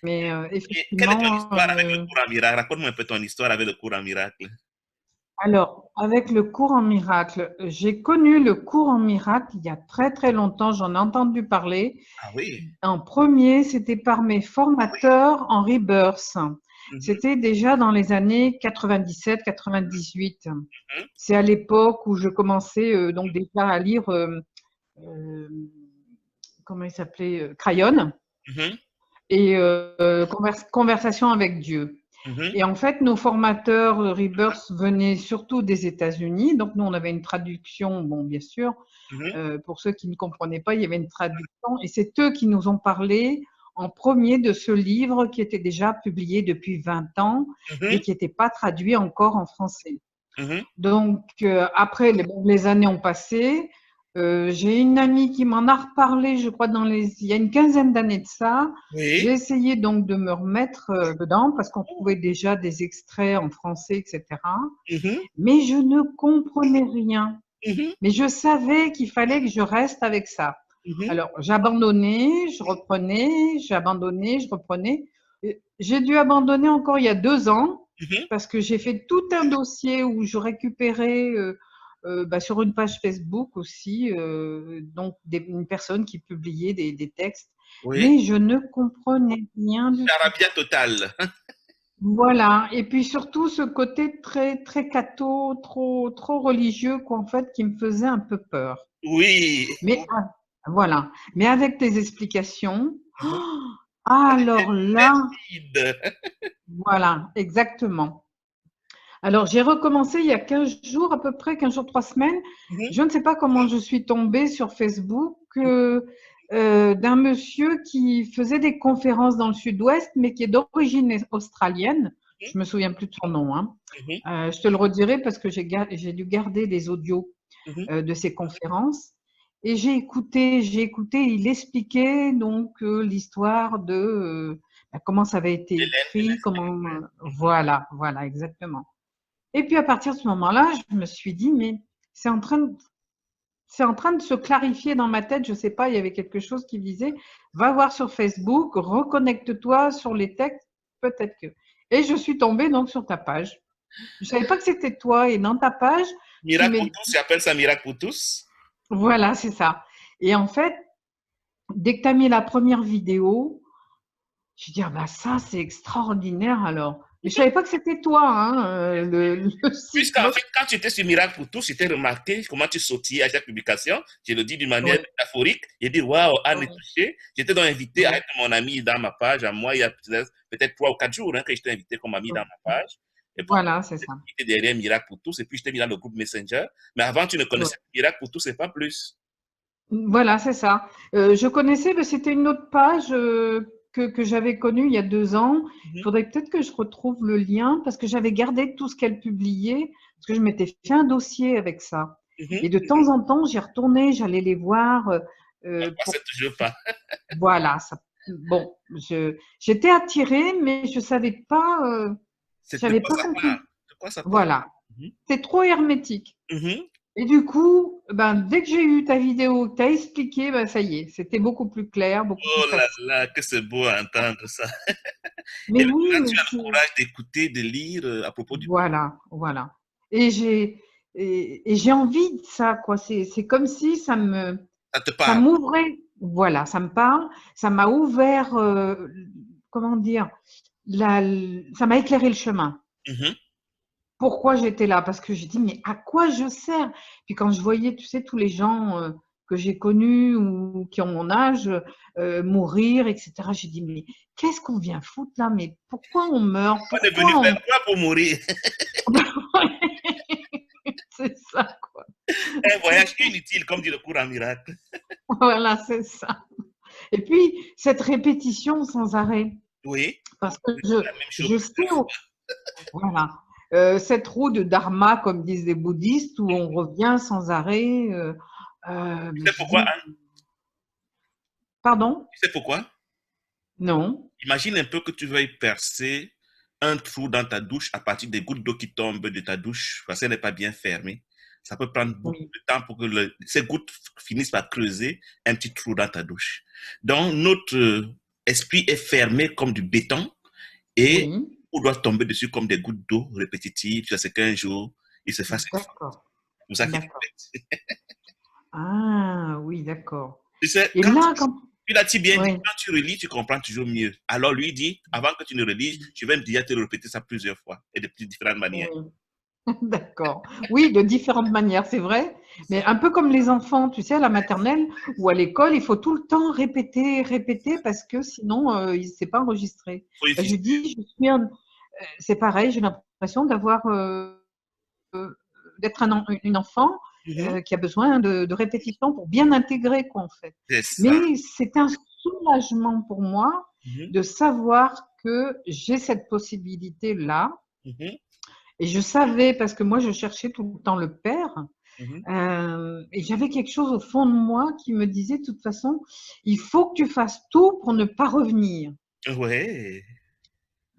Mais Et quelle est ton effectivement, histoire avec le cours en miracle? Raconte-moi un peu ton histoire avec le cours en miracle. alors, avec le cours en miracle, j'ai connu le cours en miracle il y a très très longtemps, j'en ai entendu parler. Ah oui. En premier, c'était par mes formateurs en Rebirth. Mhm, C'était déjà dans les années 97-98. mhm, C'est à l'époque où je commençais donc déjà à lire, euh, comment il s'appelait, Crayon mhm, et Conversation avec Dieu. mhm, Et en fait, nos formateurs Rebirth venaient surtout des États-Unis. Donc, nous, on avait une traduction, bon, bien sûr. mhm, Pour ceux qui ne comprenaient pas, il y avait une traduction. Et c'est eux qui nous ont parlé en premier de ce livre qui était déjà publié depuis 20 ans, mais mhm, qui n'était pas traduit encore en français. mhm. Donc, après, les années ont passé. J'ai une amie qui m'en a reparlé, je crois, il y a une quinzaine d'années de ça. J'ai Oui. essayé donc de me remettre dedans parce qu'on trouvait déjà des extraits en français, etc. Mhm, Mais je ne comprenais rien. mhm, Mais je savais qu'il fallait que je reste avec ça. mhm, Alors, j'abandonnais, je reprenais, j'abandonnais, je reprenais. J'ai dû abandonner encore il y a 2 ans mhm. parce que j'ai fait tout un dossier où je récupérais sur une page Facebook aussi donc une personne qui publiait des textes, Oui. mais je ne comprenais rien du tout. Charabia totale. Voilà. Et puis surtout ce côté très très catho, trop religieux quoi en fait qui me faisait un peu peur. Oui. Mais voilà. Mais avec tes explications, Mhm. alors là, Vide. voilà, exactement. Alors, j'ai recommencé il y a 15 jours, à peu près 15 jours, 3 semaines. Mhm, Je ne sais pas comment je suis tombée sur Facebook d'un monsieur qui faisait des conférences dans le sud-ouest, mais qui est d'origine australienne. mhm, Je me souviens plus de son nom, hein. mhm, Je te le redirai parce que j'ai dû garder des audios mhm. de ses conférences. Et j'ai écouté, il expliquait donc l'histoire de comment ça avait été Hélène écrit, comment Célestin. voilà, voilà, exactement. Et puis à partir de ce moment-là, je me suis dit, mais c'est en train de, c'est en train de se clarifier dans ma tête. Je sais pas, il y avait quelque chose qui me disait, va voir sur Facebook, reconnecte-toi sur les textes, peut-être que. Et je suis tombée donc sur ta page. Je savais pas que c'était toi. Et dans ta page, tu Miracle pour mets, tous, ils appellent ça miracle pour tous. voilà, c'est ça. Et en fait, dès que tu as mis la première vidéo, je dis, ah bah ça, c'est extraordinaire alors. Mais je savais pas que c'était toi, hein, le site. Puisqu'en fait, quand tu étais sur Miracle pour tous, j'étais remarqué comment tu sautillais à chaque publication. Je le dis d'une manière Oui, métaphorique. J'ai dit, waouh, Anne est oui, touchée. J'étais donc invité à oui, être mon ami dans ma page. À moi, il y a peut-être 3 ou 4 jours hein, que j'étais invité comme ami dans ma page. Et pour voilà, c'est ça. j'étais derrière Miracle pour tous. Et puis, je t'ai mis dans le groupe Messenger. Mais avant, tu ne Ouais. connaissais Miracle pour tous et pas plus. Voilà, c'est ça. Je connaissais, mais c'était une autre page que j'avais connue il y a 2 ans. Il Mhm, faudrait peut-être que je retrouve le lien parce que j'avais gardé tout ce qu'elle publiait, parce que je m'étais fait un dossier avec ça. mhm. Et de temps en temps, j'y retournais, j'allais les voir Ça ne pour passait toujours pas. voilà. Bon, j'étais attirée, mais C'est de j'avais quoi pas ça parle? compris. De quoi ça parle? Voilà, Mhm, c'est trop hermétique. mhm. Et du coup, ben, dès que j'ai eu ta vidéo, que tu as expliqué, ben, ça y est, c'était beaucoup plus clair, beaucoup plus Oh là facile. là, que c'est beau à entendre ça. Mais Et oui, maintenant, mais tu as le courage d'écouter, de lire à propos du voilà, voilà. Et j'ai envie de ça, quoi. C'est comme si ça te ça parle. m'ouvrait, voilà, ça me parle, ça m'a ouvert, comment dire, ça m'a éclairé le chemin. Mhm. Pourquoi j'étais là? Parce que j'ai dit: «Mais à quoi je sers?» Puis quand je voyais, tu sais, tous les gens, que j'ai connus ou qui ont mon âge, mourir et cetera, j'ai dit: «Mais qu'est-ce qu'on vient foutre là? Mais pourquoi on meurt? On est venu Pourquoi faire on» quoi pour mourir? c'est ça, quoi. Un voyage inutile, comme dit le cours en miracle. Voilà, c'est ça. Et puis cette répétition sans arrêt, Oui, parce que la même chose je sais plusieurs fois. voilà, cette roue de dharma, comme disent les bouddhistes, où on revient sans arrêt, Tu mais sais je pourquoi, dis: Anne? «Pardon? Tu sais pourquoi? Non?» Imagine un peu que tu veuilles percer un trou dans ta douche à partir des gouttes d'eau qui tombent de ta douche parce qu'elle n'est pas bien fermée. Ça peut prendre beaucoup Oui. de temps pour que ces gouttes finissent par creuser un petit trou dans ta douche. Donc, notre esprit est fermé comme du béton et Oui, on doit tomber dessus comme des gouttes d'eau répétitives. Ça, c'est qu'un jour, il se fasse une fois. d'accord, C'est pour ça qu'il d'accord. Ah oui, d'accord. tu sais, Et quand là, quand... tu l'as bien dit, Oui, quand tu relis, tu comprends toujours mieux. Alors lui dit, avant que tu ne relises, je vais déjà te répéter ça plusieurs fois et de plus différentes manières. oui, d'accord. Oui, de différentes manières, c'est vrai. C'est Mais ça. un peu comme les enfants, tu sais, à la maternelle ou à l'école, il faut tout le temps répéter, répéter, parce que sinon, il ne s'est pas enregistré. Faut Ben, je insister. dis, c'est pareil, j'ai l'impression d'avoir, d'être une enfant Mhm. qui a besoin de répétition pour bien intégrer, quoi, en fait. C'est ça. Mais c'est un soulagement pour moi Mhm. de savoir que j'ai cette possibilité-là. Mhm. Et je savais, parce que moi, je cherchais tout le temps le père. Mhm. Et j'avais quelque chose au fond de moi qui me disait, de toute façon, il faut que tu fasses tout pour ne pas revenir. Ouais.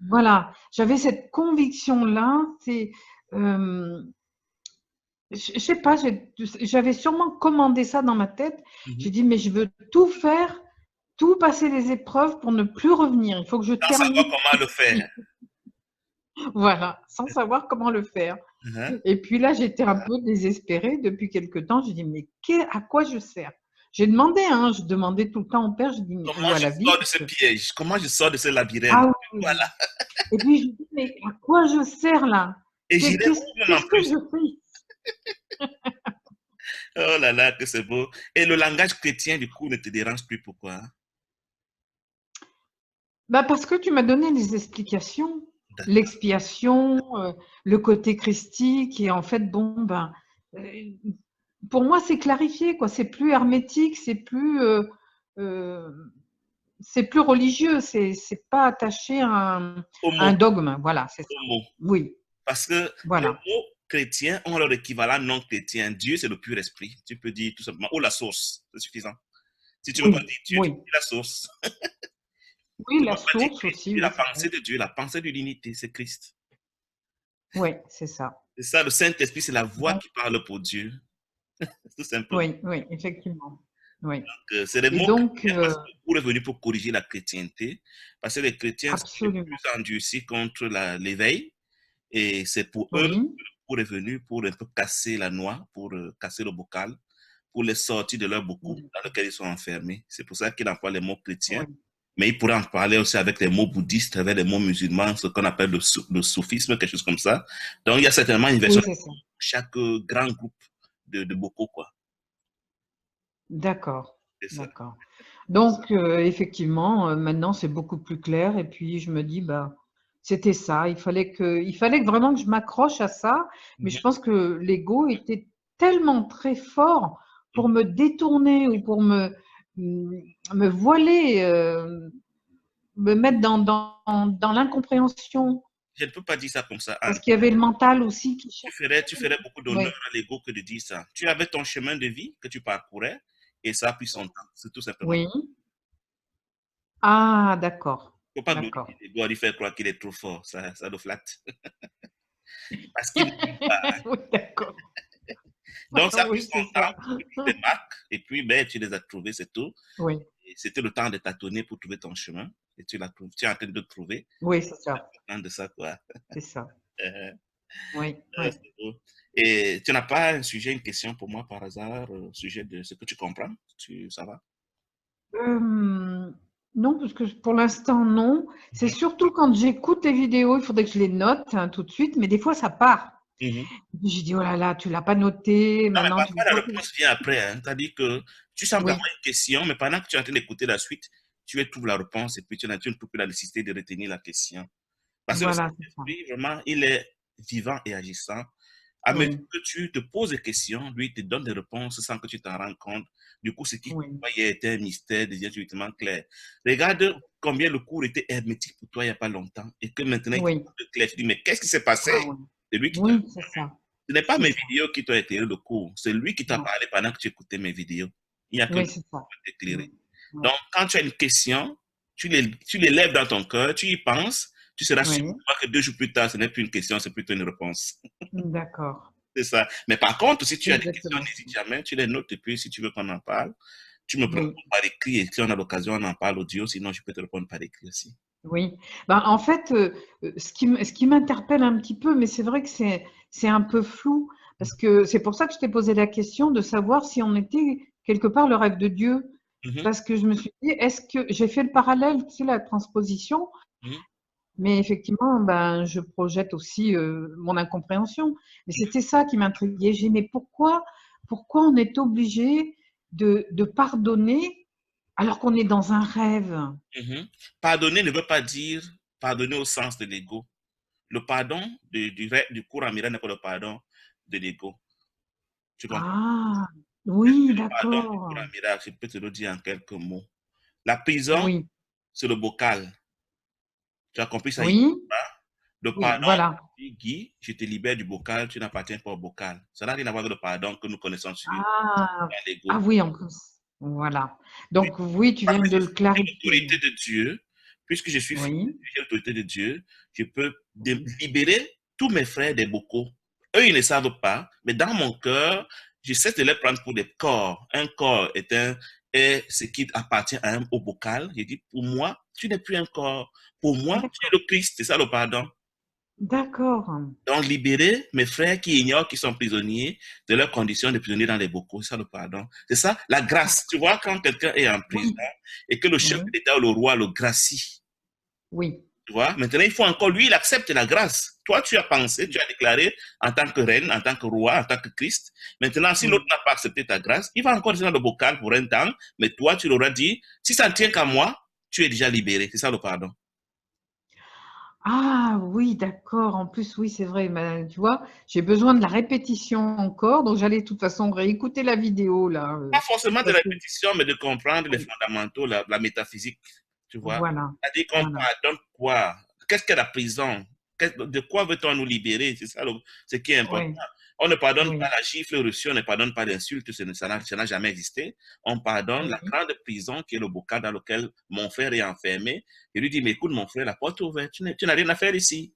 Voilà, j'avais cette conviction-là. C'est, euh, je sais pas, j'avais sûrement commandé ça dans ma tête. J'ai Mhm. dit, mais je veux tout faire, tout passer les épreuves pour ne plus revenir. Il faut que je Sans savoir termine comment le faire. ici. Voilà, sans savoir comment le faire. Mhm. Et puis là, j'étais un peu désespérée depuis quelque temps. Je dis, mais à quoi je sers? J'ai demandé, hein, je demandais tout le temps au père, je dis, ou Comment à je la vie, sors de parce ce que, piège? Comment je sors de ce labyrinthe? ah oui, oui. Voilà. Et puis je dis, mais à quoi je sers là? Et j'irai où même en Qu'est-ce que plus? je fais? Oh là là, que c'est beau. Et le langage chrétien, du coup, ne te dérange plus. Pourquoi? Bah parce que tu m'as donné les explications, D'accord. l'expiation, le côté christique, et en fait, bon, ben, euh, pour moi, c'est clarifié, quoi. C'est plus hermétique, euh, c'est plus religieux, c'est pas attaché à un Homo, dogme. Voilà, c'est ça. homo. Oui, Parce que les voilà. mots chrétiens ont leur équivalent non chrétien. Dieu, c'est le pur esprit. Tu peux dire tout simplement, ou la source, c'est suffisant. Si tu ne veux pas Oui, dire Dieu, tu oui. peux dire la source. Oui, Tu ne la peux pas dire source Christ, tu aussi, dis oui, la c'est vrai. pensée de Dieu, la pensée de l'unité, c'est Christ. Oui, c'est ça. C'est ça, le Saint-Esprit, c'est la voix Donc, qui parle pour Dieu, tout simplement. oui, oui, effectivement. Oui. C'est les Et mots donc, chrétiens parce que pour est venu pour corriger la chrétienté, parce que les chrétiens sont les plus absolument. endurcis contre l'éveil, et c'est pour eux Oui, pour est venu pour un peu casser la noix, pour casser le bocal, pour les sortir de leur boucou dans lequel ils sont enfermés. C'est pour ça qu'il emploie les mots chrétiens. oui. Mais il pourrait en parler aussi avec les mots bouddhistes, avec les mots musulmans, ce qu'on appelle le soufisme, quelque chose comme ça. Donc, il y a certainement une version Oui, pour c'est ça. chaque grand groupe de bocaux, quoi. D'accord, C'est ça. d'accord. Donc, effectivement, maintenant, c'est beaucoup plus clair. Et puis, je me dis, bah, c'était ça. Il fallait vraiment que je m'accroche à ça. Mais je Mhm, pense que l'ego était tellement très fort pour mhm. me détourner ou pour me voiler, me mettre dans l'incompréhension. Je ne peux pas dire ça comme ça, Parce Anne. qu'il y avait le mental aussi qui cherchait. Tu ferais beaucoup Oui, d'honneur à l'ego que de dire ça. Tu avais ton chemin de vie que tu parcourais et ça a pris son temps. C'est tout simplement. oui. Ah, d'accord, Il ne faut pas glorifier d'accord. l'ego à lui faire croire qu'il est trop fort. Ça le flatte. Parce qu'il ne peut pas. Oui, d'accord. Donc, ça a pris Oui, son c'est temps ça. pour trouver des marques. Et puis, ben, tu les as trouvées, c'est tout. Oui, Et c'était le temps de tâtonner pour trouver ton chemin. Et tu l'as trouvé. Tu es en train de le trouver. oui, c'est ça. C'est important de ça, quoi. C'est ça. Euh, Oui, oui. c'est beau. Et tu n'as pas un sujet, une question pour moi par hasard, au sujet de ce que tu comprends? Ça va? Euh, non, parce que pour l'instant, non. C'est Mhm. surtout quand j'écoute les vidéos, il faudrait que je les note, hein, tout de suite, mais des fois, ça part. Mhm. J'ai dit, oh là là, tu l'as pas noté, Non, mais maintenant tu parfois, la vois. réponse vient après. Hein. C'est-à-dire que tu sembles Oui, avoir une question, mais pendant que tu es en train d'écouter la suite, tu trouves la réponse et puis tu ne trouves plus la nécessité de retenir la question. Parce que le voilà, c'est ça. Saint-Esprit, vraiment, il est vivant et agissant. À mesure Oui, que tu te poses des questions, lui te donne des réponses sans que tu t'en rendes compte. Du coup, ce qui oui, croyait était un mystère devient subitement clair. Regarde combien le cours était hermétique pour toi il n'y a pas longtemps et que maintenant il oui. est clair. Tu dis, mais qu'est-ce qui s'est passé? Ah oui. C'est lui qui t'a. Oui, c'est ça. Ce n'est pas C'est mes ça. vidéos qui t'ont éclairé le cours, c'est lui qui t'a Non. parlé pendant que tu écoutais mes vidéos. Il n'y a que lui Oui, qui c'est ça. peut Mm. t'éclairer. Oui. Donc, quand tu as une question, tu l'élèves dans ton cœur, tu y penses, tu seras sûr Oui. que 2 jours plus tard, ce n'est plus une question, c'est plutôt une réponse. D'accord. C'est ça. Mais par contre, si tu C'est as des questions, exactement ça. n'hésite jamais, tu les notes et puis si tu veux qu'on en parle, Tu me peux oui, répondre par écrit et si on a l'occasion, on en parle audio, sinon je peux te répondre par écrit aussi. oui. Ben, en fait, ce qui m'interpelle un petit peu, mais c'est vrai que c'est un peu flou, parce que c'est pour ça que je t'ai posé la question de savoir si on était quelque part le rêve de Dieu. Mhm, Parce que je me suis dit, est-ce que j'ai fait le parallèle, tu sais, la transposition, mhm. mais effectivement, ben, je projette aussi mon incompréhension. Mais c'était ça qui m'intriguait. J'ai dit, mais pourquoi on est obligé de pardonner alors qu'on est dans un rêve? Mhm. Pardonner ne veut pas dire pardonner au sens de l'ego. Le pardon du cours amiral n'est pas le pardon de l'ego. Tu comprends? Ah, oui, Le pardon du cours d'accord. amiral, je peux te le dire en quelques mots. La prison, Oui, c'est le bocal. Tu as compris ça ici? oui, Le oui, pardon, voilà. Guy, je te libère du bocal, tu n'appartiens pas au bocal. Ça n'a rien à voir avec le pardon que nous connaissons sur Ah, dans ah l'ego. oui, en plus. Voilà. Oui. Donc, oui, tu Parce viens que de je le suis sous clarifier. l'autorité de Dieu, puisque je suis sous Oui, l'autorité de Dieu, je peux libérer tous mes frères des bocaux. Eux, ils ne savent pas, mais dans mon cœur, je cesse de les prendre pour des corps. Un corps est ce qui appartient au bocal. Je dis, pour moi, tu n'es plus un corps. Pour moi, tu es d'accord. le Christ. C'est ça le pardon. D'accord. Donc, libérer mes frères qui ignorent qu'ils sont prisonniers de leurs conditions de prisonniers dans les bocaux, c'est ça le pardon. C'est ça la grâce. Tu vois, quand quelqu'un est en prison Oui, et que le chef oui, de l'État ou le roi le gracie, oui. tu vois, maintenant il faut encore, lui, il accepte la grâce. Toi, tu as pensé, tu as déclaré en tant que reine, en tant que roi, en tant que Christ. Maintenant, si l'autre Oui. n'a pas accepté ta grâce, il va encore rester dans le bocal pour un temps, mais toi, tu l'auras dit, si ça ne tient qu'à moi, tu es déjà libéré. C'est ça le pardon. Ah oui, d'accord. En plus, oui, c'est vrai. Mais, tu vois, j'ai besoin de la répétition encore. Donc, j'allais de toute façon réécouter la vidéo là. Pas forcément de Parce que, répétition, mais de comprendre les oui, fondamentaux, la métaphysique, tu vois. voilà, C'est-à-dire qu'on voilà. pardonne quoi? Qu'est-ce que la prison? De quoi veut-on nous libérer? C'est ça ce qui est important. Oui, On ne pardonne pas oui, la gifle reçue, on ne pardonne pas l'insulte, ça n'a jamais existé. On pardonne la oui. grande prison qui est le bocal dans lequel mon frère est enfermé. Et lui dit, mais écoute mon frère, la porte est ouverte, tu n'as rien à faire ici.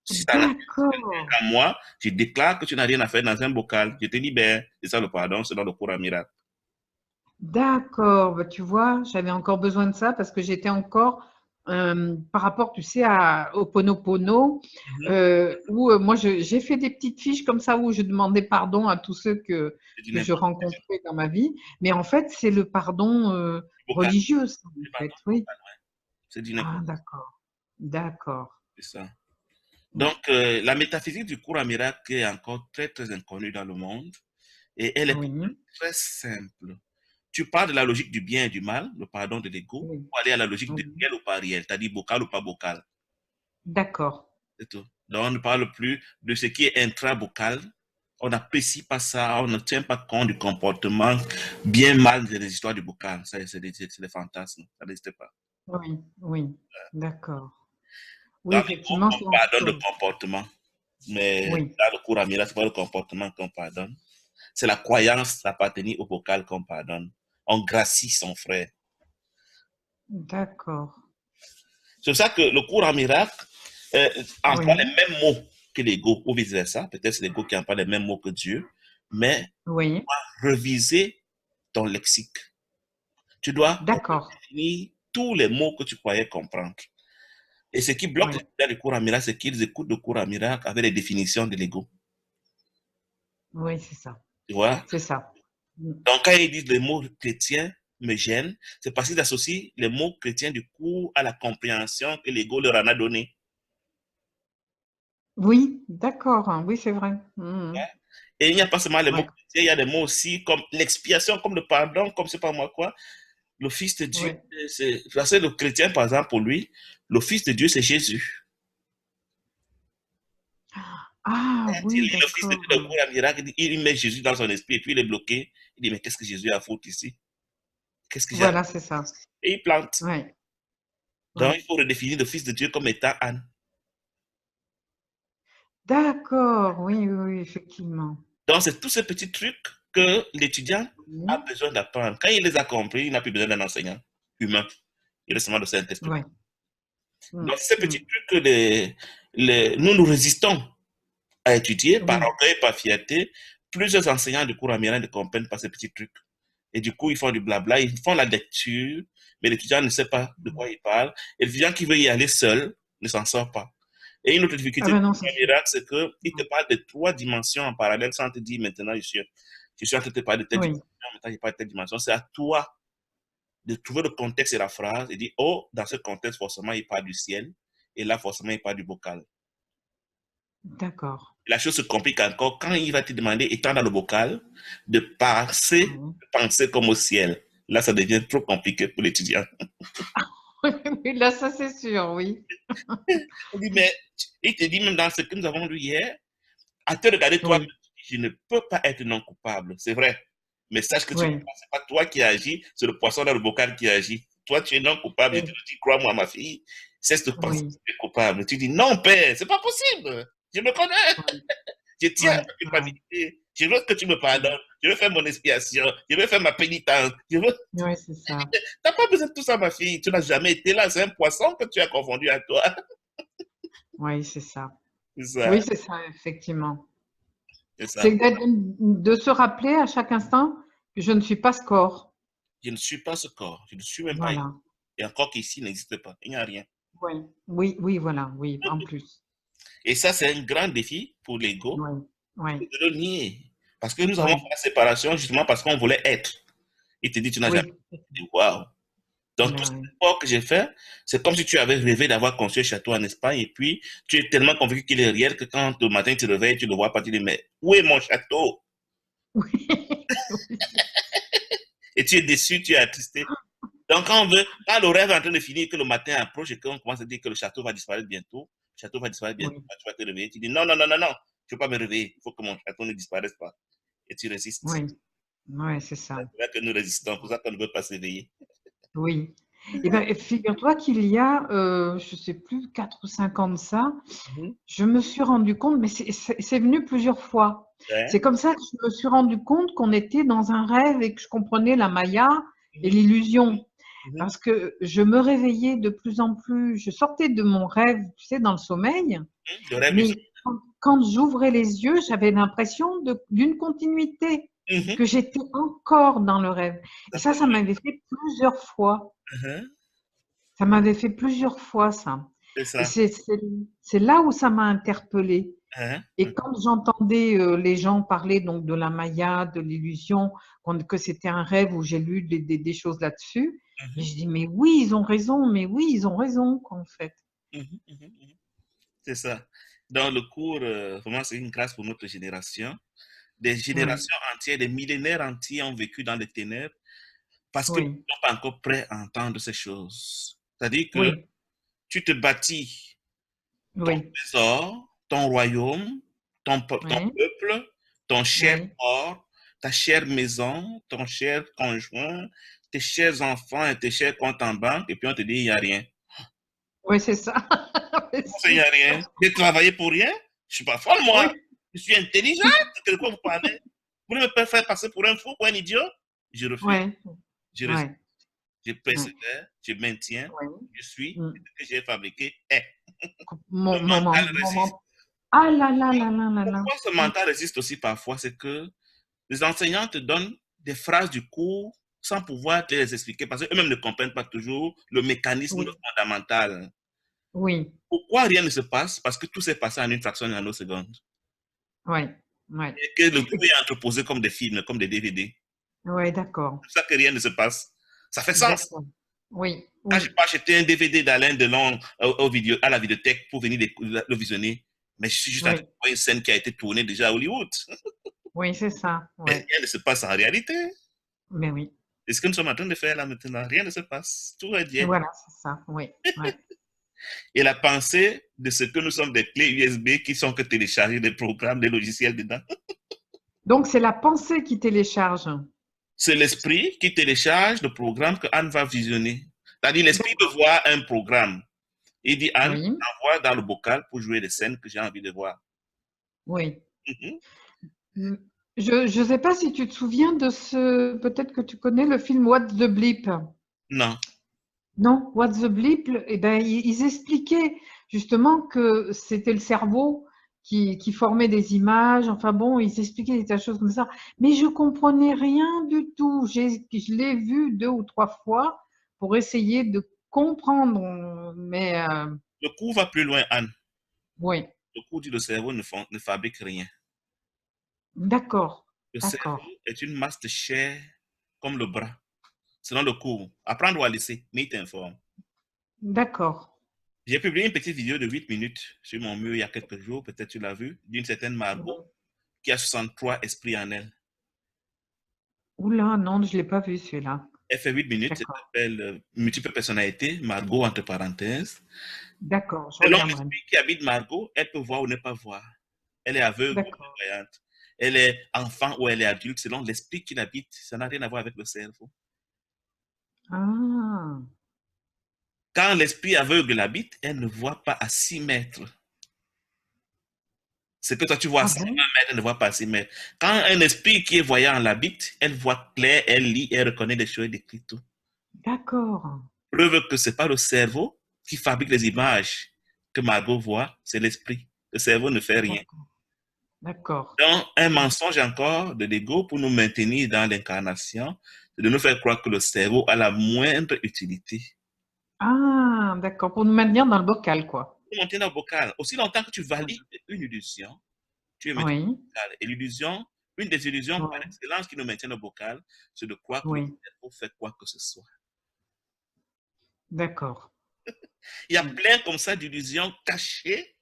Si ça n'a D'accord, qu'à moi, je déclare que tu n'as rien à faire dans un bocal, je te libère. C'est ça le pardon, c'est dans le cours miracle. d'accord. Bah, tu vois, j'avais encore besoin de ça parce que j'étais encore par rapport, tu sais, au Ponopono, où moi j'ai fait des petites fiches comme ça où je demandais pardon à tous ceux Je dis que je n'importe rencontrais dans ma vie. Mais en fait, c'est le pardon quoi. religieux, ça, en fait. Oui. C'est du Ah, n'importe d'accord, d'accord. quoi. Ça. Oui, Donc, la métaphysique du cours à miracle est encore très, très inconnue dans le monde. Et elle est oui, très simple. Tu parles de la logique du bien et du mal, le pardon de l'ego, oui, pour aller à la logique de oui. réel ou pas réel, c'est-à-dire bocal ou pas bocal. D'accord. C'est tout. Donc, on ne parle plus de ce qui est intra-bocal. On n'apprécie pas ça, on ne tient pas compte du comportement bien mal des histoires du bocal. Ça, c'est des fantasmes. Ça n'existe pas. Oui, oui, d'accord. Oui, Dans l'ego, effectivement, on c'est autre pardonne le chose. comportement. Mais Oui, dans le cours amiral, ce n'est pas le comportement qu'on pardonne. C'est la croyance d'appartenir au bocal qu'on pardonne. On gracie son frère. d'accord. C'est pour ça que le cours en miracle emploie les Oui, mêmes mots que l'ego, ou vice-versa. Peut-être c'est l'ego qui emploie les mêmes mots que Dieu, mais oui, reviser ton lexique. Tu dois d'accord. redéfinir tous les mots que tu croyais comprendre. Et ce qui bloque les Oui, étudiants du cours en miracle, c'est qu'ils écoutent le cours en miracle avec les définitions de l'ego. oui, c'est ça. Tu vois? C'est ça. Mm. Donc, quand ils disent les mots chrétiens me gênent, c'est parce qu'ils associent les mots chrétiens du coup à la compréhension que l'ego leur en a donnée. Oui, d'accord. Oui, c'est vrai. Mm. Et il n'y a pas seulement les mots Ouais, chrétiens, il y a des mots aussi comme l'expiation, comme le pardon, comme c'est pas moi quoi. Le Fils de Dieu, ouais. c'est parce que le chrétien, par exemple, pour lui, le Fils de Dieu, c'est Jésus. Ah Quand il oui, lit le Fils de d'accord. Dieu, le cours à miracle, il met Jésus dans son esprit et puis il est bloqué. Il dit, mais qu'est-ce que Jésus a à foutre ici? Qu'est-ce que j'ai à... Voilà, c'est ça. Et il plante. Ouais, Donc, ouais. il faut redéfinir le Fils de Dieu comme étant Anne. D'accord. Oui, oui, oui, effectivement. Donc, c'est tous ces petits trucs que l'étudiant a Oui, besoin d'apprendre. Quand il les a compris, il n'a plus besoin d'un enseignant humain. Il est seulement de Saint-Esprit. ouais. Mm, Donc, c'est ces petits mm. trucs que nous résistons à étudier par Oui, orgueil, par fierté. Plusieurs enseignants du cours amiral ne comprennent pas ces petits trucs. Et du coup, ils font du blabla, ils font la lecture, mais l'étudiant ne sait pas de quoi il parle. Et l'étudiant qui veut y aller seul ne s'en sort pas. Et une autre Ah difficulté ben de non, c'est sûr. Miracle, c'est qu'il te parle de 3 dimensions en parallèle sans te dire maintenant, je suis en train de te parler de telle Oui, dimension, maintenant, je parle de telle dimension. C'est à toi de trouver le contexte et la phrase et dire, oh, dans ce contexte, forcément, il parle du ciel. Et là, forcément, il parle du bocal. d'accord. La chose se complique encore quand il va te demander, étant dans le bocal, Oui. de penser comme au ciel. Là, ça devient trop compliqué pour l'étudiant. Oui, là, ça c'est sûr, oui. On dit, mais il te dit même dans ce que nous avons lu hier, à te regarder toi, Oui, je ne peux pas être non coupable. C'est vrai. Mais sache que tu oui, c'est pas toi qui agis, c'est le poisson dans le bocal qui agit. Toi, tu es non coupable. Je te oui, le dis, crois-moi, ma fille, cesse de penser oui, que tu es coupable. Tu dis, non, père, c'est pas possible. Je me connais. oui, Je tiens à oui, ma culpabilité. Je veux que tu me pardonnes. Je veux faire mon expiation. Je veux faire ma pénitence. oui, c'est ça. T'as pas besoin de tout ça, ma fille. Tu n'as jamais été là. C'est un poisson que tu as confondu à toi. Oui, c'est ça. C'est Oui, ça. c'est ça, effectivement. C'est ça. C'est de se rappeler à chaque instant que je ne suis pas score. Je ne suis pas ce corps. Je ne suis même pas. Voilà. Et encore qu'ici, il n'existe pas. Il n'y a rien. Oui, oui, oui, voilà, oui, en plus. Et ça, c'est un grand défi pour l'ego Oui, oui, de le nier. Parce que nous avons fait oui, la séparation justement parce qu'on voulait être. Il te dit, tu n'as jamais oui. dit waouh. Donc, tout Ben cet oui. effort que j'ai fait, c'est comme si tu avais rêvé d'avoir construit un château en Espagne et puis tu es tellement convaincu qu'il est réel que quand le matin tu te réveilles, tu ne le vois pas, tu dis, mais où est mon château? Oui, oui, Et tu es déçu, tu es attristé. Donc, quand le rêve est en train de finir, que le matin approche et qu'on commence à dire que le château va disparaître bientôt, le château va disparaître bientôt, oui, tu vas te réveiller, tu dis, non, non, non, non, non, je ne peux pas me réveiller, il faut que mon château ne disparaisse pas. Et tu résistes. oui, oui, c'est ça. C'est là que nous résistons, c'est pour ça qu'on ne veut pas s'éveiller. Oui. Eh bien, figure-toi qu'il y a, je ne sais plus, 4 ou 5 ans de ça, Mhm. je me suis rendu compte, mais c'est venu plusieurs fois. Ouais. C'est comme ça que je me suis rendu compte qu'on était dans un rêve et que je comprenais la Maya et Mhm. l'illusion. Mhm. Parce que je me réveillais de plus en plus, je sortais de mon rêve, tu sais, dans le sommeil, Le rêve du mais quand j'ouvrais les yeux, j'avais l'impression d'une continuité, Mhm. que j'étais encore dans le rêve. Et ça m'avait fait plusieurs fois. Mhm. Ça m'avait fait plusieurs fois, ça. C'est Et ça. c'est là où ça m'a interpellée. Mhm. Et quand j'entendais les gens parler donc de la Maya, de l'illusion, que c'était un rêve, où j'ai lu des choses là-dessus, et Mhm. je dis mais oui, ils ont raison, mais oui, ils ont raison, quoi, en fait. Mhm. Mhm. Mhm. C'est ça. Dans le cours, vraiment, c'est une grâce pour notre génération. Des Oui, générations entières, des millénaires entiers ont vécu dans les ténèbres parce que nous ne oui, sommes pas encore prêts à entendre ces choses. C'est-à-dire que oui, tu te bâtis ton oui, trésor, ton royaume, ton oui, peuple, ton cher oui, corps, ta chère maison, ton cher conjoint, tes chers enfants et tes chers comptes en banque, et puis on te dit, il n'y a rien. oui, c'est ça. Oui, Comment ça, il n'y a rien? J'ai travaillé pour rien? Je ne suis pas folle, moi. oui, Je suis intelligente. De quoi vous parlez? Vous voulez me faire passer pour un fou, pour un idiot? Je refuse. oui, Je résiste. oui, Je oui, persévère. Je maintiens. oui. Je suis. Mm. Ce que j'ai fabriqué est. Mon, Le mon, mental mon, résiste. Ah là là là là là là. Pourquoi ce mental résiste aussi parfois? C'est que les enseignants te donnent des phrases du cours sans pouvoir te les expliquer parce qu'eux-mêmes ne comprennent pas toujours le mécanisme Oui, fondamental. oui, Pourquoi rien ne se passe? Parce que tout s'est passé en une fraction de nanoseconde. oui, oui. Et que le Et tout est entreposé comme des films, comme des DVD. ouais, d'accord. C'est pour ça que rien ne se passe. Ça fait sens. Exactement. Oui, Quand je oui, peux acheter un DVD d'Alain Delon à la vidéothèque pour venir le visionner, mais je suis juste en train de oui, voir une scène qui a été tournée déjà à Hollywood. oui, c'est ça. Mais Oui, rien ne se passe en réalité. mais oui. C'est ce que nous sommes en train de faire là maintenant. Rien ne se passe. Tout est bien. Voilà, c'est ça. Oui, oui. Et la pensée de ce que nous sommes des clés USB qui sont que télécharger des programmes, des logiciels dedans. Donc, c'est la pensée qui télécharge. C'est l'esprit qui télécharge le programme que Anne va visionner. C'est-à-dire, l'esprit veut D'accord. voir un programme. Il dit, Anne, Oui, envoie dans le bocal pour jouer les scènes que j'ai envie de voir. oui. Mhm. Mm. Je ne sais pas si tu te souviens de peut-être que tu connais le film What's the Bleep. Non. Non, What's the Bleep, eh ben, ils expliquaient justement que c'était le cerveau qui formaient des images. Enfin bon, ils expliquaient des tas de choses comme ça. Mais je comprenais rien du tout. Je l'ai vu 2 ou 3 fois pour essayer de comprendre. Mais Le cours va plus loin, Anne. oui, Le cours dit le cerveau ne fabrique rien. d'accord, Le cerveau d'accord, est une masse de chair comme le bras, selon le cours. Apprendre ou à laisser, mais il t'informe. d'accord. J'ai publié une petite vidéo de 8 minutes sur mon mur il y a quelques jours, peut-être tu l'as vu, d'une certaine Margot qui a 63 esprits en elle. Oula, non, je l'ai pas vu celui-là. Elle fait 8 minutes, ça D'accord, s'appelle Multiple personnalités, Margot entre parenthèses. d'accord, je Selon regarderai. l'esprit qui habite Margot, elle peut voir ou ne pas voir. Elle est aveugle ou D'accord. voyante. Elle est enfant ou elle est adulte, selon l'esprit qui l'habite. Ça n'a rien à voir avec le cerveau. Ah, Quand l'esprit aveugle l'habite, elle ne voit pas à 6 mètres. Ce que toi tu vois à ah 120 bon? mètres, elle ne voit pas à 6 mètres. Quand un esprit qui est voyant l'habite, elle voit clair, elle lit, elle reconnaît les choses, elle décrit tout. D'accord, Preuve que ce n'est pas le cerveau qui fabrique les images que Margot voit, c'est l'esprit. Le cerveau ne fait rien. d'accord, d'accord. Donc, un mensonge encore de l'ego pour nous maintenir dans l'incarnation, c'est de nous faire croire que le cerveau a la moindre utilité. Ah, d'accord, pour nous maintenir dans le bocal, quoi. Pour maintenir le bocal, aussi longtemps que tu valides une illusion, tu es maintenant Oui, au bocal. Et l'illusion, une des illusions par oui, excellence qui nous maintient au bocal, c'est de croire que le oui, cerveau fait quoi que ce soit. d'accord. Il y a plein comme ça d'illusions cachées.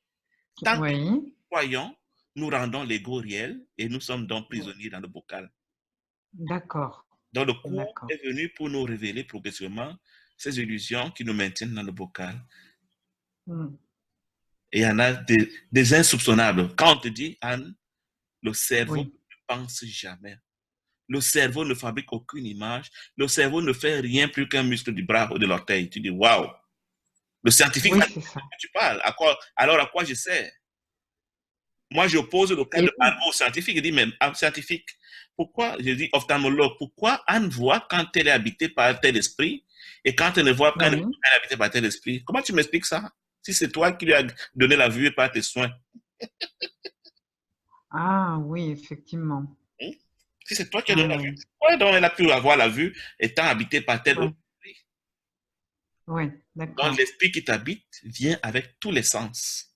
Tant que nous Oui, croyons, nous rendons l'ego réel et nous sommes donc oui, prisonniers dans le bocal. d'accord, Donc le cours d'accord. est venu pour nous révéler progressivement ces illusions qui nous maintiennent dans le bocal. Hmm. Et il y en a des insoupçonnables. Quand on te dit, Anne, le cerveau Oui, ne pense jamais. Le cerveau ne fabrique aucune image. Le cerveau ne fait rien plus qu'un muscle du bras ou de l'orteil. Tu dis, waouh, le scientifique oui, va dire c'est ça. que tu parles. Alors à quoi je sers? Moi, j'oppose le cas Et de oui, Anne au scientifique. Il dit, mais scientifique, pourquoi, je dis ophtalmologue, pourquoi Anne voit quand elle est habitée par tel esprit et quand elle ne voit pas quand elle oui. est habitée par tel esprit? Comment tu m'expliques ça? Si c'est toi qui lui as donné la vue et pas tes soins. Ah, oui, effectivement. Hein? Si c'est toi qui as Ah, donné la vue, oui, pourquoi donc elle a pu avoir la vue étant habitée par tel oui, autre esprit? oui, Donc d'accord. l'esprit qui t'habite vient avec tous les sens.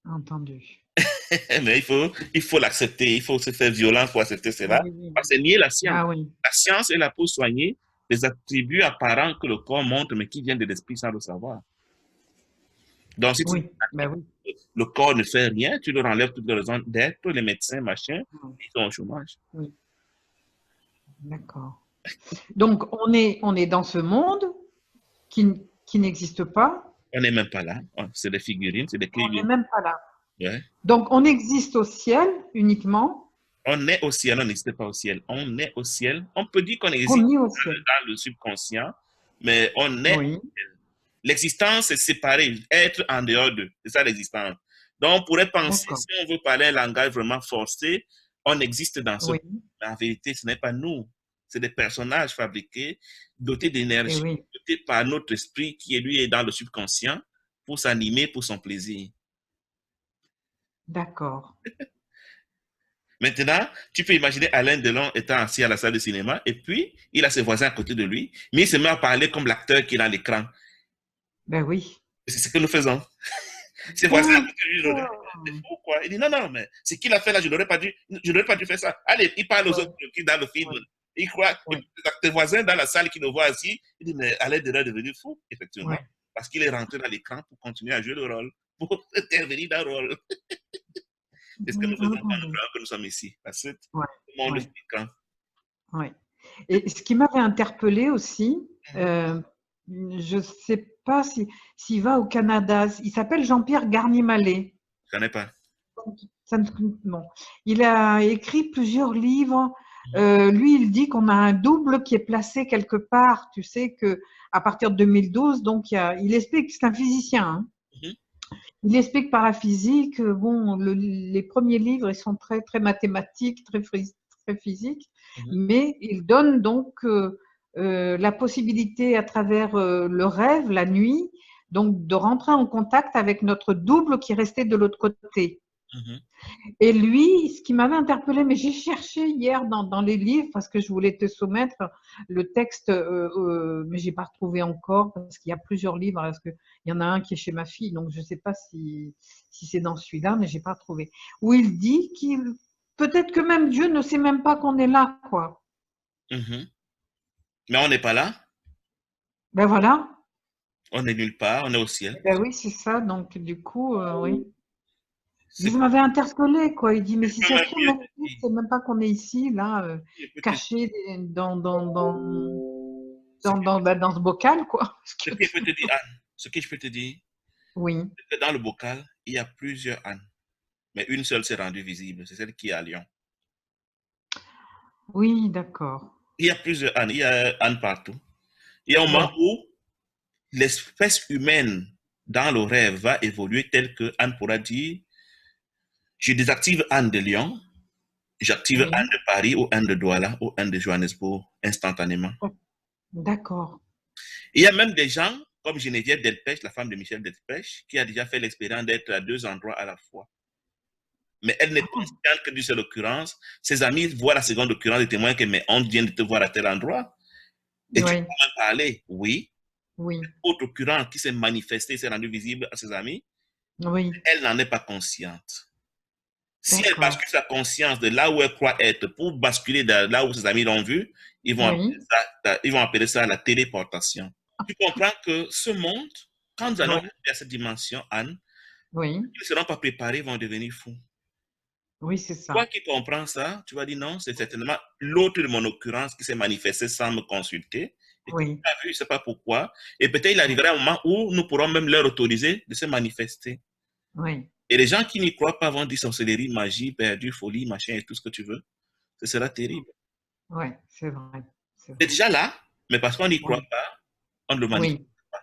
Entendu. Mais il faut l'accepter, il faut se faire violence pour accepter cela. Oui, oui, Parce oui. que c'est nier la science. Ah oui, La science est là pour soigner les attributs apparents que le corps montre, mais qui viennent de l'esprit sans le savoir. Donc, si tu dis oui, ben oui. que le corps ne fait rien, tu leur enlèves toutes les raisons d'être, les médecins, machin, Oui, ils sont au chômage. oui, d'accord. Donc, on est dans ce monde qui n'existe pas. On n'est même pas là. C'est des figurines, c'est des On clés. n'est même pas là. Ouais. Donc, on existe au ciel uniquement. On est au ciel, on n'existe pas au ciel. On est au ciel. On peut dire qu'on existe On est au ciel. dans le subconscient, mais on est. Oui, L'existence est séparée, être en dehors d'eux. C'est ça l'existence. Donc, on pourrait penser, d'accord. si on veut parler un langage vraiment forcé, on existe dans ce monde. Oui, Mais en vérité, ce n'est pas nous. C'est des personnages fabriqués, dotés et d'énergie, oui, dotés par notre esprit qui, lui, est dans le subconscient pour s'animer, pour son plaisir. d'accord. Maintenant, tu peux imaginer Alain Delon étant assis à la salle de cinéma et puis il a ses voisins à côté de lui, mais il se met à parler comme l'acteur qui est dans l'écran. Ben oui. C'est ce que nous faisons. Ses voisins à côté de lui, c'est D'accord. fou quoi. Il dit non, non, mais ce qu'il a fait là, je n'aurais pas dû faire ça. Allez, il parle aux Oui, autres qui dans le film. oui, Il croit, et oui, tes voisins dans la salle qui le voient assis, il dit mais Alain Delon est devenu fou, oui. effectivement, parce qu'il est rentré dans l'écran pour continuer à jouer le rôle, pour intervenir dans le rôle. C'est ce que nous faisons quand nous Entendu. croyons que nous sommes ici. Parce que Oui, le monde oui, c'est l'écran. oui. Et ce qui m'avait interpellée aussi, je ne sais pas s'il va au Canada, il s'appelle Jean-Pierre Garnier-Mallet. Je ne connais pas. Ça bon. Il a écrit plusieurs livres. Lui, il dit qu'on a un double qui est placé quelque part. Tu sais que à partir de 2012, donc il explique, c'est un physicien, hein. Mhm, Il explique par la physique, bon, les premiers livres, ils sont très, très mathématiques, très physiques, mhm. mais il donne donc la possibilité à travers le rêve, la nuit, donc de rentrer en contact avec notre double qui restait de l'autre côté. Mhm. Et lui, ce qui m'avait interpellée, mais j'ai cherché hier dans les livres parce que je voulais te soumettre le texte, mais j'ai pas retrouvé encore parce qu'il y a plusieurs livres. Parce que il y en a un qui est chez ma fille, donc je sais pas si c'est dans celui-là, mais j'ai pas retrouvé. Où il dit qu'il peut-être que même Dieu ne sait même pas qu'on est là, quoi. Mhm. Mais on n'est pas là, Ben voilà. on est nulle part, on est au ciel. Ben oui, c'est ça. Donc du coup, oui. C'est Il m'avait interpellé, quoi. Il dit, mais si peut ça se même trouve, mieux même te Dieu, dire. c'est même pas qu'on est ici, là, Je peux te dire. caché Ce que, dans ce bocal, quoi. Parce ce que- que je peux te dire, Anne, ce que je peux te dire, Oui, c'est que dans le bocal, il y a plusieurs Anne. Mais une seule s'est rendue visible, c'est celle qui est à Lyon. oui, d'accord. Il y a plusieurs Anne, il y a Anne partout. Il y a un moment Oui, où l'espèce humaine dans le rêve va évoluer tel que Anne pourra dire, je désactive Anne de Lyon, j'active oui, Anne de Paris ou Anne de Douala ou Anne de Johannesburg instantanément. d'accord. Il y a même des gens, comme Geneviève Delpech, la femme de Michel Delpech, qui a déjà fait l'expérience d'être à deux endroits à la fois. Mais elle n'est Ah, consciente que d'une seule occurrence. Ses amis voient la seconde occurrence et témoignent que, mais on vient de te voir à tel endroit. Et tu peux oui, même parler. Oui. oui, Autre occurrence qui s'est manifestée, s'est rendue visible à ses amis, oui, elle n'en est pas consciente. Si elle d'accord. bascule sa conscience de là où elle croit être pour basculer de là où ses amis l'ont vu, Oui, ils vont appeler ça la téléportation. Tu comprends que ce monde, quand nous allons oui, arriver à cette dimension, Anne, oui, ils ne seront pas préparés, ils vont devenir fous. oui, c'est Toi ça. qui comprends ça, tu vas dire non, c'est certainement l'autre de mon occurrence qui s'est manifesté sans me consulter et que tu Oui, as vu, je ne sais pas pourquoi. Et peut-être il oui, arrivera un moment où nous pourrons même leur autoriser de se manifester. oui, Et les gens qui n'y croient pas vont dire sorcellerie, magie, perdu, folie, machin et tout ce que tu veux. Ce sera terrible. oui, c'est vrai, c'est C'est vrai. déjà là, mais parce qu'on n'y croit Oui, pas, on ne le manifeste oui, pas.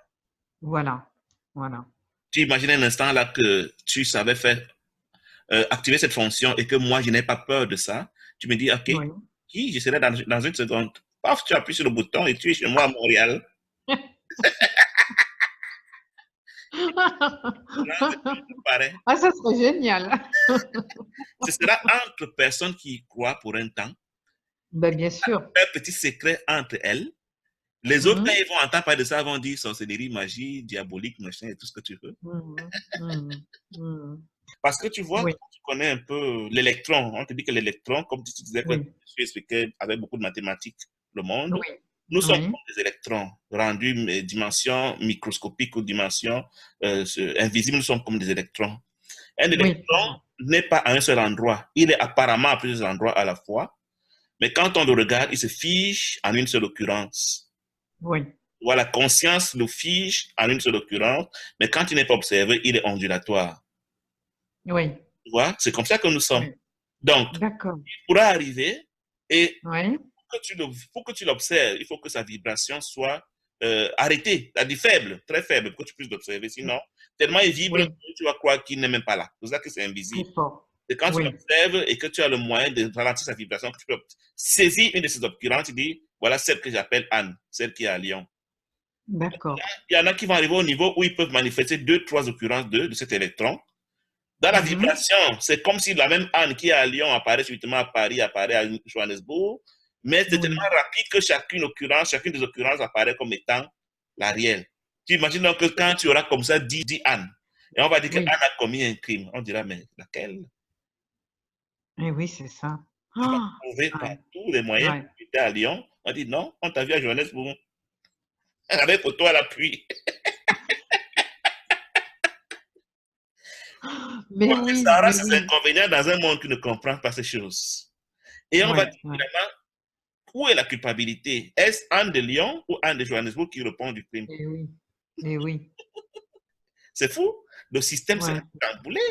voilà, voilà. Tu imagines un instant là que tu savais faire activer cette fonction et que moi, je n'ai pas peur de ça. Tu me dis, OK, Oui. qui je serai dans une seconde. Paf, tu appuies sur le bouton et tu es chez moi à Montréal. Là, c'est pareil. Ah, ça serait génial. Ce sera entre personnes qui y croient pour un temps, Ben, bien sûr. un petit secret entre elles. Les autres, quand Mhm, ils vont entendre parler de ça, vont dire sorcellerie, magie, diabolique, machin et tout ce que tu veux. mhm, mhm, mhm. Parce que tu vois, Oui, tu connais un peu l'électron. On te dit que l'électron, comme tu disais que oui, tu expliquais avec beaucoup de mathématiques le monde, oui, nous sommes oui, comme des électrons rendus dimension microscopique ou dimension invisible, nous sommes comme des électrons. Un oui, électron n'est pas à un seul endroit. Il est apparemment à plusieurs endroits à la fois. Mais quand on le regarde, il se fige en une seule occurrence. oui, Voilà, la conscience le fige en une seule occurrence. Mais quand il n'est pas observé, il est ondulatoire. oui, Tu vois, c'est comme ça que nous sommes. oui. Donc, D'accord. il pourra arriver et Oui, pour que tu l'observes, il faut que sa vibration soit arrêtée, c'est-à-dire faible, très faible, pour que tu puisses l'observer. Sinon, tellement il vibre, oui, tu vas croire qu'il n'est même pas là. C'est pour ça que c'est très invisible. fort. Et quand tu Oui, l'observes et que tu as le moyen de ralentir sa vibration, que tu peux saisir une de ces occurrences, tu dis, voilà celle que j'appelle Anne, celle qui est à Lyon. d'accord. Il y en a qui vont arriver au niveau où ils peuvent manifester deux, trois occurrences de cet électron. Dans la Mhm, vibration, c'est comme si la même Anne qui est à Lyon apparaît subitement à Paris, apparaît à Johannesburg, mais c'est tellement oui, rapide que chacune des occurrences apparaît comme étant la réelle. Tu imagines donc que quand tu auras comme ça 10 Anne, et on va dire que Anne oui. a commis un crime, on dira, mais laquelle? Eh oui, c'est ça. Tu vas Ah, trouver par ouais, tous les moyens ouais. tu étais à Lyon. On dit non, on t'a vu à Johannesburg. Avec photo à l'appui. Mais Ça oui, aura mais ses oui. inconvénients dans un monde qui ne comprend pas ces choses. Et on va Ouais, dire ouais. finalement, où est la culpabilité? Est-ce Anne de Lyon ou Anne de Johannesburg qui répond du crime? Eh oui, eh oui. C'est fou. Le système sera Ouais, chamboulé.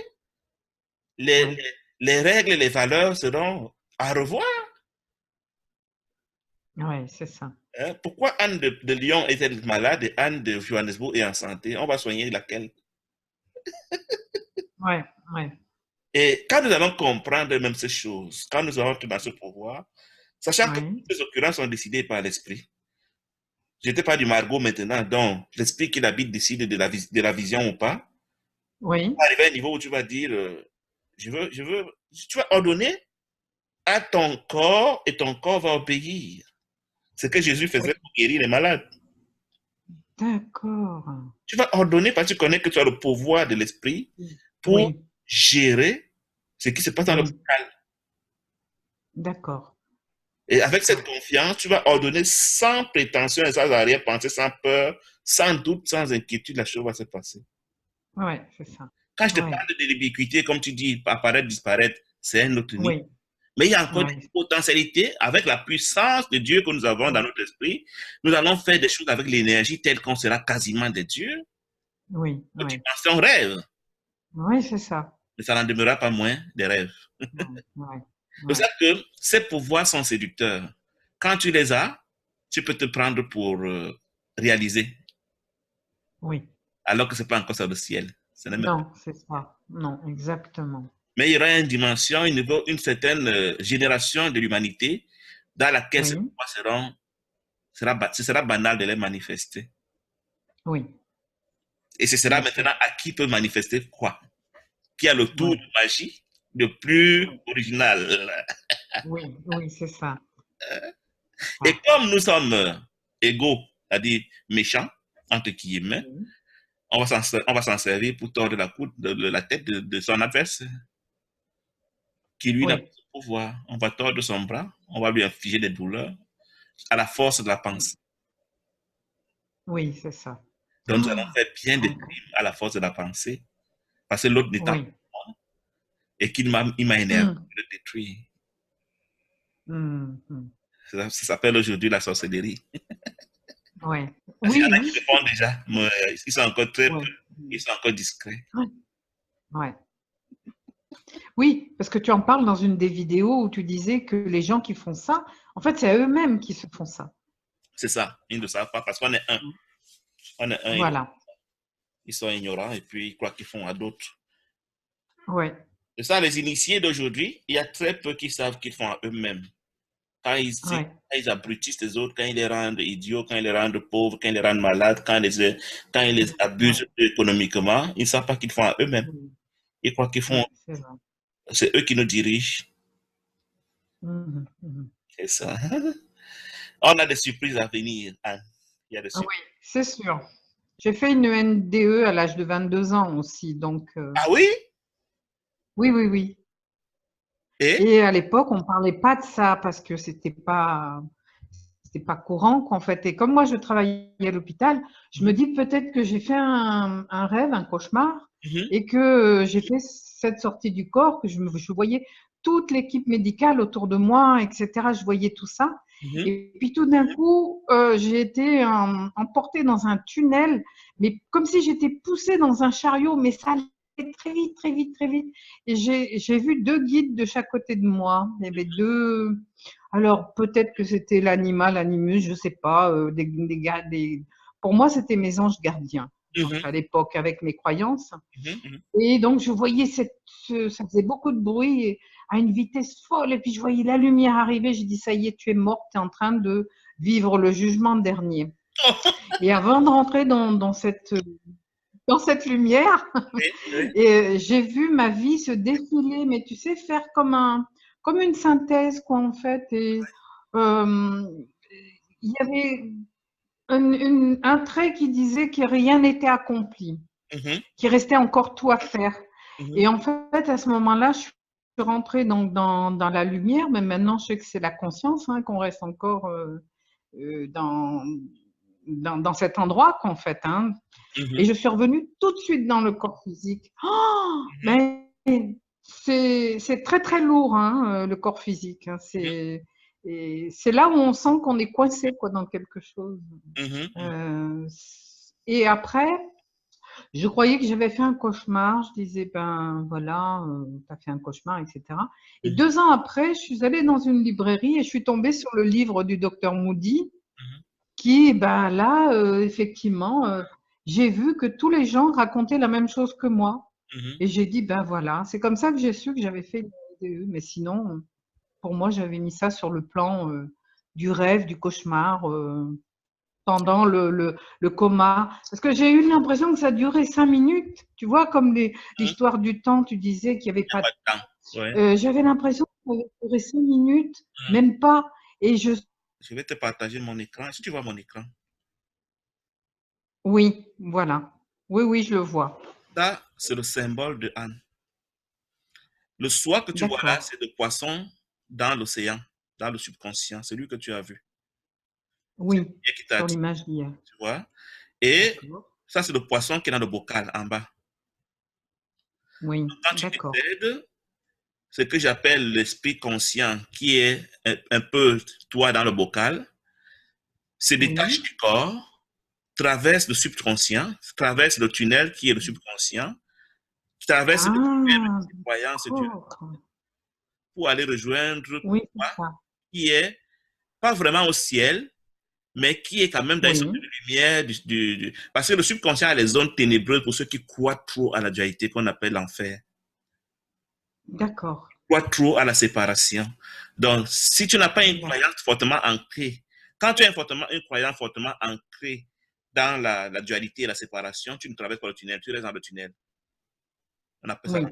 Les, ouais, les, les règles et les valeurs seront à revoir. ouais, c'est ça. Hein. Pourquoi Anne de Lyon est-elle malade et Anne de Johannesburg est en santé? On va soigner laquelle? Ouais, ouais, Et quand nous allons comprendre même ces choses, quand nous aurons tout dans ce pouvoir, sachant que ouais. toutes ces occurrences sont décidées par l'esprit, Je te parle du Margot maintenant. Donc, l'esprit qui l'habite décide de la vision ou pas. Oui, Arriver à un niveau où tu vas dire, tu vas ordonner à ton corps et ton corps va obéir. C'est ce que Jésus oui. faisait pour guérir les malades. D'accord. Tu vas ordonner parce que tu connais que tu as le pouvoir de l'esprit pour Oui, gérer ce qui se passe dans oui. l'hôpital. D'accord. Et avec Ah, cette confiance, tu vas ordonner sans prétention et sans arrière-pensée, sans peur, sans doute, sans inquiétude, la chose va se passer. ouais, c'est ça. Quand je te Ouais, parle de l'ubiquité, comme tu dis, apparaître, disparaître, c'est un autre niveau. oui, Mais il y a encore des ouais, potentialités avec la puissance de Dieu que nous avons dans oui, notre esprit. Nous allons faire des choses avec l'énergie telle qu'on sera quasiment des dieux. oui, Que tu oui. penses en rêve, Oui, c'est ça. mais ça n'en demeurera pas moins des rêves. Ouais, ouais, C'est ouais. ça que ces pouvoirs sont séducteurs. Quand tu les as, tu peux te prendre pour réaliser, Oui. alors que ce n'est pas encore sur le ciel. Ce n'est même pas. Non, c'est ça. Non, exactement. Mais il y aura une dimension, une certaine génération de l'humanité dans laquelle ces Oui, pouvoirs ce sera banal de les manifester. oui, Et ce sera bien sûr. maintenant à qui peut manifester quoi. Qui a le tour Oui, de magie le plus oui, original. oui, oui, c'est ça. Et Ça. comme nous sommes égaux, c'est-à-dire méchants, entre guillemets, Oui, on va s'en servir pour tordre la tête de son adversaire, qui lui n'a pas oui, de pouvoir. On va tordre son bras, on va lui infliger des douleurs à la force de la pensée. oui, c'est ça. Donc nous allons Ah, faire bien des ah, crimes à la force de la pensée, parce que l'autre n'étant pas oui. et il m'a énervé Mm, de le détruire. mm, mm. Ça s'appelle aujourd'hui la sorcellerie. Ouais. Parce qu'il y Oui, en a qui oui, le font déjà, mais ils sont encore très peu, ouais. ils sont encore discrets. Ouais. Ouais. Oui, parce que tu en parles dans une des vidéos où tu disais que les gens qui font ça, en fait, c'est à eux-mêmes qui se font ça. C'est ça, ils ne savent pas parce qu'on est un. On est un, Voilà. ils sont ignorants et puis ils croient qu'ils font à d'autres. Ouais. C'est ça, les initiés d'aujourd'hui, il y a très peu qui savent qu'ils font à eux-mêmes. Ouais. Quand ils abrutissent les autres, quand ils les rendent idiots, quand ils les rendent pauvres, quand ils les rendent malades, quand ils les Ouais. abusent économiquement, ils ne savent pas qu'ils font à eux-mêmes. Oui. Ils croient qu'ils font, Ouais, c'est vrai. c'est eux qui nous dirigent. Mhm, mhm. C'est ça. On a des surprises à venir, Anne. Il y a des Ah surprises. oui, c'est sûr. J'ai fait une NDE à l'âge de 22 ans aussi, donc Ah oui? oui, oui, oui. Et? Et à l'époque, on parlait pas de ça parce que c'était pas courant qu'en fait. Et comme moi, je travaillais à l'hôpital, je me Mhm, dis peut-être que j'ai fait un rêve, un cauchemar, mhm, et que j'ai fait cette sortie du corps, que je voyais toute l'équipe médicale autour de moi, etc. Je voyais tout ça. mhm. Et puis tout d'un coup, j'ai été emportée dans un tunnel, mais comme si j'étais poussée dans un chariot, mais ça allait très vite, très vite, très vite. Et j'ai vu deux guides de chaque côté de moi. Il y avait deux. Alors peut-être que c'était l'animal, l'animus, je sais pas. Pour moi, c'était mes anges gardiens. Donc Mhm, à l'époque, avec mes croyances. mhm, mhm. Et donc je voyais ça faisait beaucoup de bruit à une vitesse folle. Et puis je voyais la lumière arriver. J'ai dit ça y est, tu es morte, tu es en train de vivre le jugement dernier. Et avant de rentrer dans cette lumière, Oui, oui. et j'ai vu ma vie se défiler, mais tu sais, faire comme une synthèse, quoi, en fait. Et euh, il y avait un trait qui disait que rien n'était accompli, Mhm, qu'il restait encore tout à faire. mhm, Et en fait, à ce moment-là, je suis rentrée donc dans la lumière, mais maintenant, je sais que c'est la conscience, hein, qu'on reste encore dans, dans cet endroit, qu'en fait, hein. Et mhm, je suis revenue tout de suite dans le corps physique. Oh, mhm, mais c'est très très lourd, hein, le corps physique, hein. C'est là où on sent qu'on est coincé quoi, dans quelque chose. mhm, mhm, Euh, et après, je croyais que j'avais fait un cauchemar. Je disais, ben voilà, tu as fait un cauchemar, etc. Et mhm, 2 ans après, je suis allée dans une librairie et je suis tombée sur le livre du docteur Moody qui, ben là, effectivement, j'ai vu que tous les gens racontaient la même chose que moi. mhm. Et j'ai dit, ben voilà, c'est comme ça que j'ai su que j'avais fait une DE. Mais sinon, pour moi, j'avais mis ça sur le plan du rêve, du cauchemar. pendant le coma. Parce que j'ai eu l'impression que ça durait 5 minutes. Tu vois, comme Hum, l'histoire du temps, tu disais qu'il n'y avait pas de pas de temps. temps. Ouais. J'avais l'impression que ça avait duré 5 minutes, Hum. même pas. Et Je vais te partager mon écran. Est-ce que tu vois mon écran? oui, voilà. Oui, oui, je le vois. Ça, c'est le symbole de Anne. Le soi que tu vois là, D'accord. c'est le poisson dans l'océan, dans le subconscient, celui que tu as vu. C'est Oui, lui qui t'a sur attiré, l'image d'hier. tu vois. Et D'accord. ça, c'est le poisson qui est dans le bocal en bas. Oui, Donc, quand tu d'accord. décèdes, ce que j'appelle l'esprit conscient, qui est un peu toi dans le bocal, se détache Oui. du corps, traverse le subconscient, traverse le tunnel qui est le subconscient, traverse le tunnel Ah, de croyance d'accord. pour aller rejoindre Oui, toi, c'est ça. qui est pas vraiment au ciel, mais qui est quand même dans une sorte Oui, de lumière. Parce que le subconscient a les zones ténébreuses pour ceux qui croient trop à la dualité qu'on appelle l'enfer, d'accord. croient trop à la séparation. Donc, si tu n'as pas une D'accord. croyance fortement ancrée, quand tu as une croyance fortement ancrée dans la dualité et la séparation, tu ne traverses pas le tunnel, tu restes dans le tunnel. On appelle ça. Oui,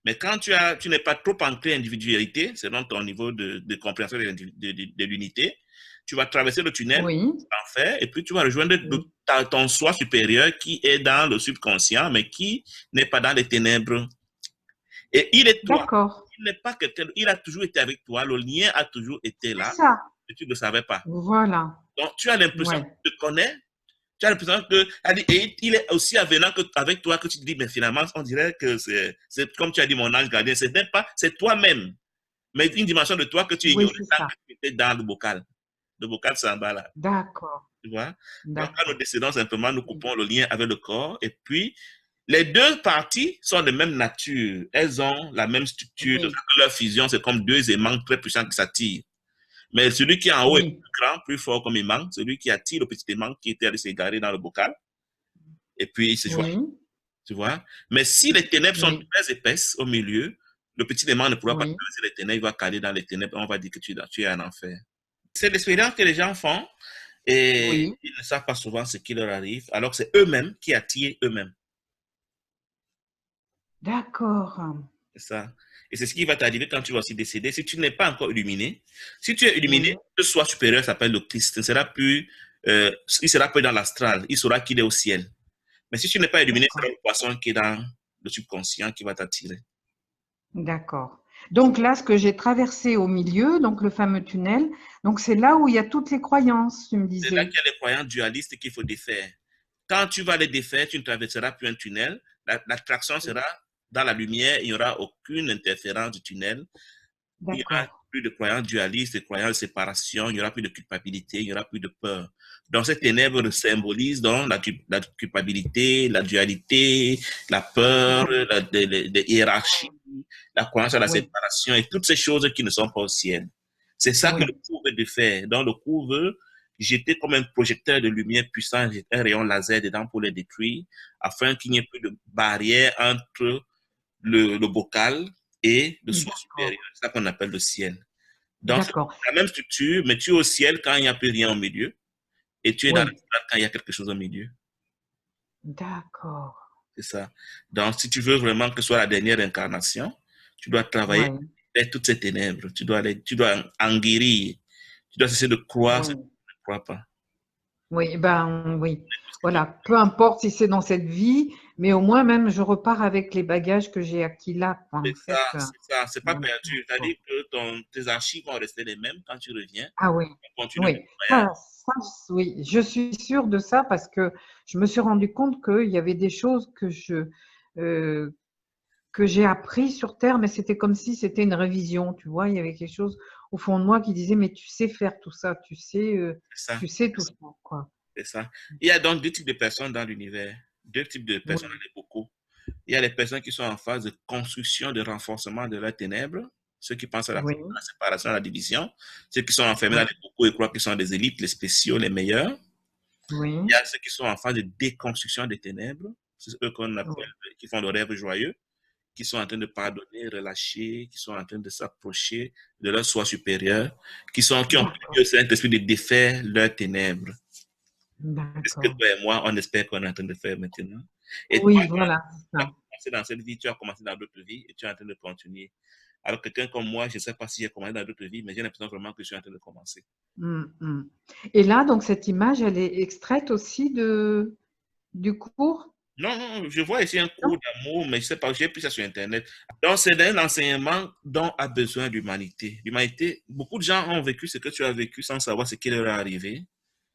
Mais quand tu n'es pas trop ancré individualité, selon ton niveau de compréhension de l'unité, tu vas traverser le tunnel, oui, l'enfer, et puis tu vas rejoindre oui. ton soi supérieur qui est dans le subconscient, mais qui n'est pas dans les ténèbres. Et il est toi. D'accord. Il n'est pas quelqu'un, il a toujours été avec toi, le lien a toujours été C'est là, ça. et tu ne le savais pas. Voilà. Donc tu as l'impression Ouais. qu'il te connaît, tu as l'impression que, et il est aussi avenant avec toi que tu te dis, mais finalement, on dirait que c'est comme tu as dit, mon ange gardien, c'est même pas, c'est toi-même, mais une dimension de toi que tu Oui, ignorais c'est tant ça. que tu étais dans le bocal. Le bocal, c'est en bas là, D'accord. tu vois. Donc, quand nous D'accord. décédons, simplement, nous Oui. coupons le lien avec le corps, et puis, les deux parties sont de même nature. Elles ont la même structure. C'est Oui. ça que leur fusion, c'est comme deux aimants très puissants qui s'attirent. Mais celui qui est en haut est Oui. plus grand, plus fort comme aimant. Celui qui attire le petit aimant qui était allé s'égarer dans le bocal. Et puis, il se joint. Oui. Tu vois. Mais si les ténèbres sont Oui. très épaisses au milieu, le petit aimant ne pourra pas Oui. traverser les ténèbres, il va caler dans les ténèbres, on va dire que tu es en enfer. C'est l'expérience que les gens font et Oui. ils ne savent pas souvent ce qui leur arrive, alors que c'est eux-mêmes qui attirent eux-mêmes. D'accord. C'est ça. Et c'est ce qui va t'arriver quand tu vas aussi décéder. Si tu n'es pas encore illuminé, si tu es illuminé, Oui. le soi supérieur s'appelle le Christ. Il sera plus dans l'astral. Il saura qu'il est au ciel. Mais si tu n'es pas illuminé, c'est D'accord. le poisson qui est dans le subconscient qui va t'attirer. D'accord. Donc là, ce que j'ai traversé au milieu, donc le fameux tunnel, donc c'est là où il y a toutes les croyances, tu me C'est là disais. qu'il y a les croyances dualistes qu'il faut défaire. Quand tu vas les défaire, tu ne traverseras plus un tunnel. L'attraction sera dans la lumière, il n'y aura aucune interférence du tunnel. Il n'y aura D'accord. plus de croyances dualistes, de croyances de séparation, il n'y aura plus de culpabilité, il n'y aura plus de peur. Donc, ces ténèbres symbolisent donc la culpabilité, la dualité, la peur, Oui. la hiérarchie, la croyance à la Oui. séparation et toutes ces choses qui ne sont pas au ciel. C'est ça que le Oui. cours veut de faire. Donc, le cours veut jeter comme un projecteur de lumière puissant, un rayon laser dedans pour les détruire, afin qu'il n'y ait plus de barrière entre le bocal et le soi D'accord. supérieur. C'est ça qu'on appelle le ciel. Donc, c'est D'accord. la même structure, mais tu es au ciel quand il n'y a plus rien au milieu, et tu es dans Oui. l'astral quand il y a quelque chose au milieu. D'accord. C'est ça. Donc, si tu veux vraiment que ce soit la dernière incarnation, tu dois travailler Oui. avec toutes ces ténèbres. Tu dois en guérir. Tu dois cesser de croire ce que tu Oui. ne crois pas. Oui, ben oui. Voilà, peu importe si c'est dans cette vie, mais au moins même je repars avec les bagages que j'ai acquis là, quoi, C'est en ça, fait. c'est ça. C'est pas Voilà. perdu. C'est-à-dire que tes archives vont rester les mêmes quand tu reviens. Ah oui, On continue oui. le voyage. Ça, oui, je suis sûre de ça parce que je me suis rendu compte qu'il y avait des choses euh, que j'ai appris sur Terre, mais c'était comme si c'était une révision, tu vois. Il y avait quelque chose au fond de moi qui disait, mais tu sais faire tout ça, C'est ça. tu sais tout ça, quoi. C'est ça. Il y a donc deux types de personnes dans l'univers. Deux types de personnes dans Oui, les bocaux. Il y a les personnes qui sont en phase de construction, de renforcement de leurs ténèbres, ceux qui pensent à oui, la séparation, à la division, ceux qui sont enfermés dans oui, les bocaux et croient qu'ils sont des élites, les spéciaux, les meilleurs. Il y oui, a ceux qui sont en phase de déconstruction des ténèbres, c'est eux qu'on appelle, oui. qui font le rêve joyeux, qui sont en train de pardonner, relâcher, qui sont en train de s'approcher de leur soi supérieur, qui ont D'accord. pu, Saint-Esprit, de défaire leurs ténèbres. C'est ce que D'accord. toi et moi, on espère qu'on est en train de faire maintenant. Et toi, Oui, voilà, c'est tu as ça. commencé dans cette vie, tu as commencé dans d'autres vies et tu es en train de continuer. Alors, quelqu'un comme moi, je ne sais pas si j'ai commencé dans d'autres vies, mais j'ai l'impression vraiment que je suis en train de commencer. Et là, donc, cette image, elle est extraite aussi du cours, Non, non, je vois ici un cours non? d'amour, mais je ne sais pas, j'ai pris ça sur Internet. Donc, c'est un enseignement dont a besoin l'humanité. L'humanité, beaucoup de gens ont vécu ce que tu as vécu sans savoir ce qui leur est arrivé,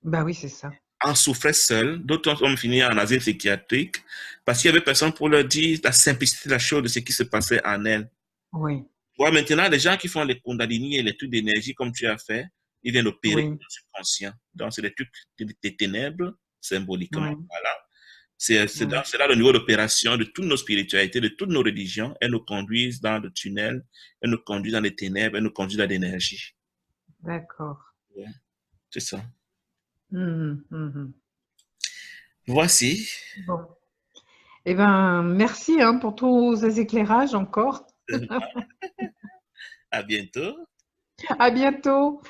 Bah oui, c'est ça. en souffraient seuls. D'autres ont fini en asile psychiatrique parce qu'il n'y avait personne pour leur dire la simplicité de la chose, de ce qui se passait en elles. Oui, Voilà, maintenant, les gens qui font les Kundalini et les trucs d'énergie comme tu as fait, ils viennent opérer oui, le subconscient. Donc, c'est des trucs des ténèbres, symboliquement. oui, Voilà. oui. C'est là le niveau d'opération de toutes nos spiritualités, de toutes nos religions. Elles nous conduisent dans le tunnel, elles nous conduisent dans les ténèbres, elles nous conduisent dans l'énergie. D'accord. Ouais, c'est ça. Mhm, mhm. Voici. Bon. Eh ben, merci hein, pour tous ces éclairages encore. À bientôt. À bientôt.